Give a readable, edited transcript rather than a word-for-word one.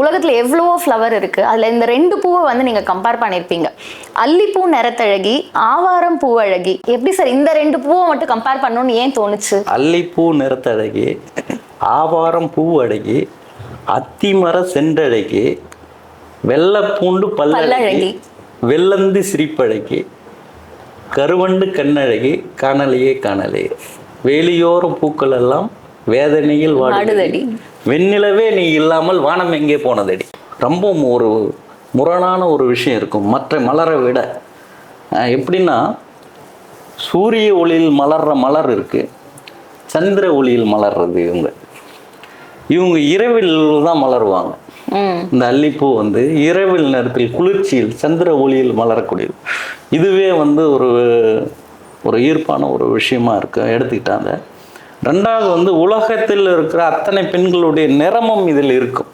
உலகத்துல எவ்வளவோ ஃப்ளவர் இருக்கு, அதுல இந்த 2 பூவை வந்து நீங்க கம்பேர் பண்ணிருப்பீங்க. அல்லிப்பூ நிறத்தழகி, ஆவாரம் பூவழகி. எப்படி சார் இந்த 2 பூவை மட்டும் கம்பேர் பண்ணணும்னு ஏன் தோணுச்சு? அல்லிப்பூ நிறத்தழகி, ஆவாரம் பூவழகி, அத்திமர சென்றழகி, வெள்ளப்பூண்டு பல்லழகி, வெள்ளந்தி சிரிப்பழகி, கருவண்டு கண்ணழகி, காணலையே காணலையே, வேலியோர பூக்கள் எல்லாம் வேதனையில் வாடுதடி, வெண்ணிலவே நீ இல்லாமல் வானம் எங்கே போனதடி. ரொம்ப ஒரு முரணான ஒரு விஷயம் இருக்கும் மற்ற மலரை விட. எப்படின்னா, சூரிய ஒளியில் மலர்ற மலர் இருக்கு, சந்திர ஒளியில் மலர்றது இவங்க இரவில் தான் மலருவாங்க. இந்த அல்லிப்பூ வந்து இரவில் நேரத்தில் குளிர்ச்சியில் சந்திர ஒளியில் மலரக்கூடியது. இதுவே வந்து ஒரு ஈர்ப்பான ஒரு விஷயமா இருக்கு எடுத்துக்கிட்டாங்க. ரெண்டாவது வந்து உலகத்தில் இருக்கிற அத்தனை பெண்களுடைய நிறமும் இதில் இருக்கும்.